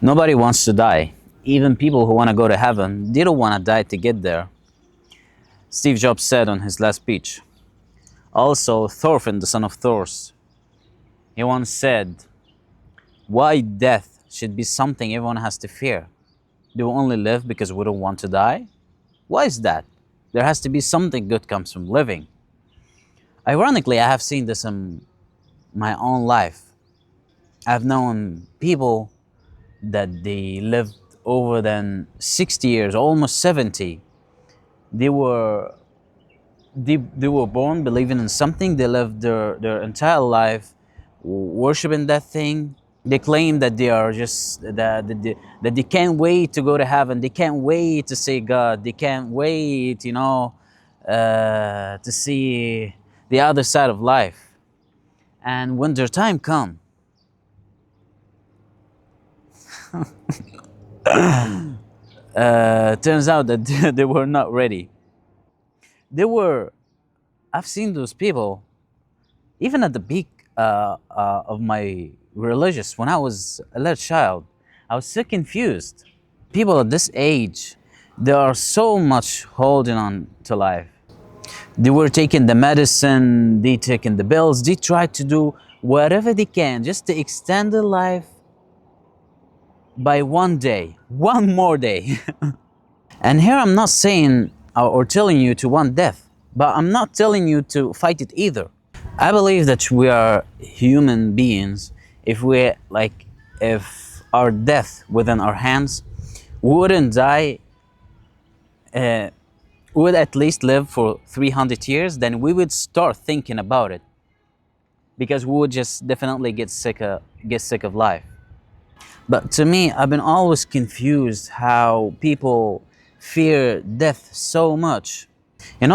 Nobody wants to die. Even people who want to go to heaven, they don't want to die to get there. Steve Jobs said on his last speech. Also, Thorfinn, the son of Thors, he once said, "Why death should be something everyone has to fear? Do we only live because we don't want to die? Why is that? There has to be something good comes from living." Ironically, I have seen this in my own life. I've known people that they lived over than 60 years, almost 70. They were they were born believing in something. They lived their entire life worshiping that thing. They claim that they are just that they can't wait to go to heaven. They can't wait to see God. They can't wait, to see the other side of life. And when their time come, turns out that they were not ready. They were. I've seen those people, even at the peak of my religious. When I was a little child, I was so confused. People at this age, they are so much holding on to life. They were taking the medicine, they taking the pills, they tried to do whatever they can just to extend their life by one day, one more day. And here I'm not saying or telling you to want death, but I'm not telling you to fight it either. I believe that we are human beings. If our death within our hands, we wouldn't die. We would at least live for 300 years. Then we would start thinking about it, because we would just definitely get sick of life. But to me, I've been always confused how people fear death so much.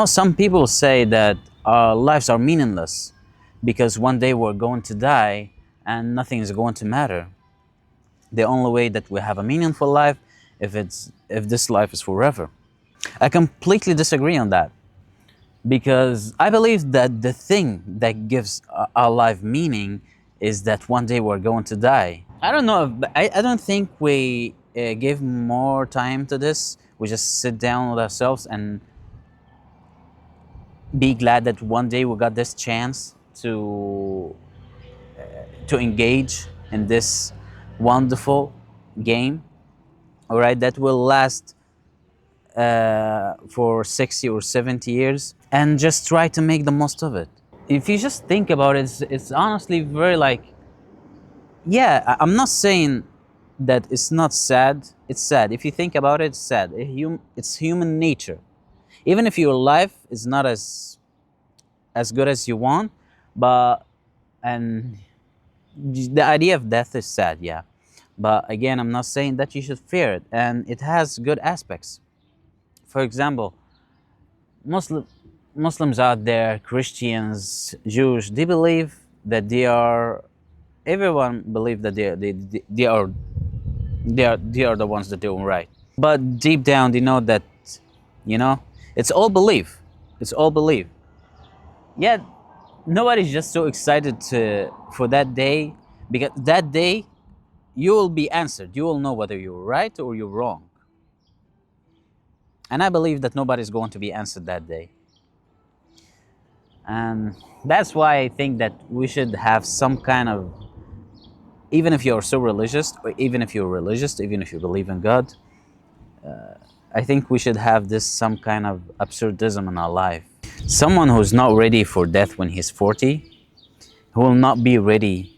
Some people say that our lives are meaningless because one day we're going to die and nothing is going to matter. The only way that we have a meaningful life if this life is forever. I completely disagree on that, because I believe that the thing that gives our life meaning is that one day we're going to die. I don't know. I don't think we give more time to this. We just sit down with ourselves and be glad that one day we got this chance to engage in this wonderful game. All right, that will last for 60 or 70 years, and just try to make the most of it. If you just think about it, it's honestly very yeah, I'm not saying that it's not sad. It's sad. If you think about it, it's sad. It's human nature. Even if your life is not as good as you want, but and the idea of death is sad, yeah. But again, I'm not saying that you should fear it, and it has good aspects. For example, Muslims out there, Christians, Jews, they believe that everyone believes that they are the ones that do right. But deep down, they know that, you know, it's all belief. It's all belief. Yet nobody's just so excited for that day, because that day you will be answered. You will know whether you're right or you're wrong. And I believe that nobody's going to be answered that day. And that's why I think that we should have some kind of, even if you're so religious, or even if you're religious, even if you believe in God, I think we should have this some kind of absurdism in our life. Someone who's not ready for death when he's 40, who will not be ready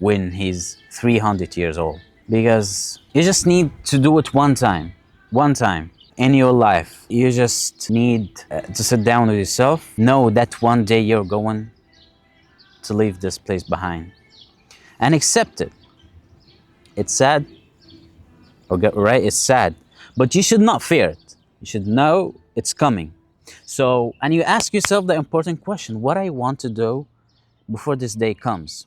when he's 300 years old. Because you just need to do it one time in your life. You just need to sit down with yourself, know that one day you're going to leave this place behind, and accept it. It's sad, right? It's sad, but you should not fear it. You should know it's coming. So, and you ask yourself the important question: what I want to do before this day comes?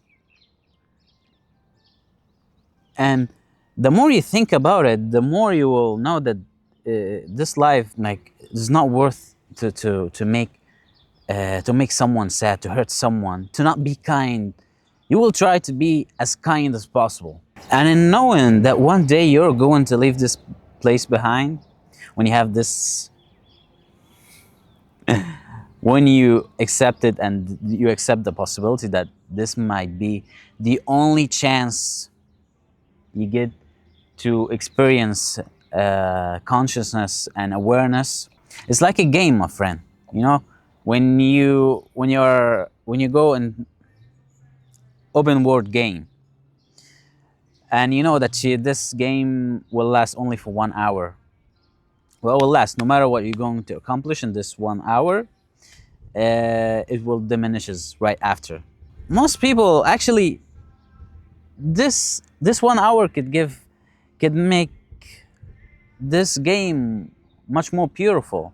And the more you think about it, the more you will know that this life is not worth to make someone sad, to hurt someone, to not be kind. You will try to be as kind as possible. And in knowing that one day you're going to leave this place behind, when you have this, when you accept it and you accept the possibility that this might be the only chance you get to experience consciousness and awareness, it's like a game, my friend. You know, when you go in open world game, and you know that this game will last only for 1 hour. Well, it will last no matter what you're going to accomplish in this 1 hour. It will diminishes right after. Most people actually, this 1 hour could make this game much more beautiful.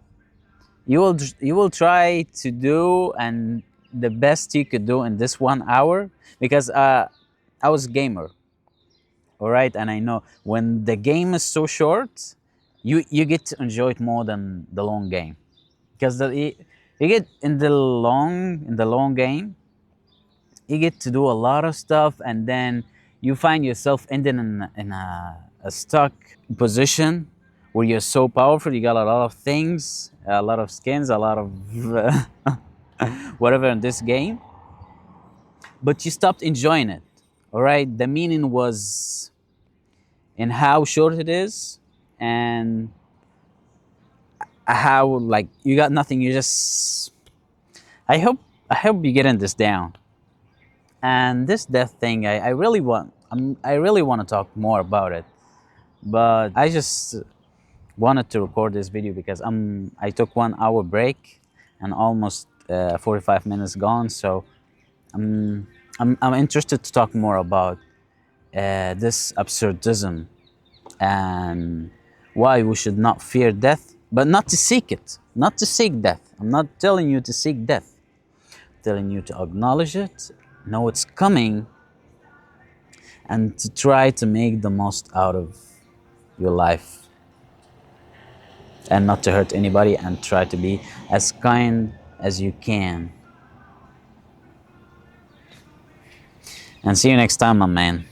You will try to do and the best you could do in this 1 hour, because I was a gamer, all right, and I know when the game is so short, you get to enjoy it more than the long game, because you get in the long game, you get to do a lot of stuff, and then you find yourself ending in a stuck position where you're so powerful, you got a lot of things, a lot of skins, a lot of whatever in this game, but you stopped enjoying it. All right, the meaning was in how short it is, and how, like, you got nothing. You just, I hope you're getting this down. And this death thing, I really want to talk more about it, but I just wanted to record this video because I took 1 hour break and almost 45 minutes gone. So I'm interested to talk more about this absurdism, and why we should not fear death, but not to seek it, not to seek death. I'm not telling you to seek death, I'm telling you to acknowledge it, know it's coming, and to try to make the most out of your life, and not to hurt anybody, and try to be as kind as you can. And see you next time, my man.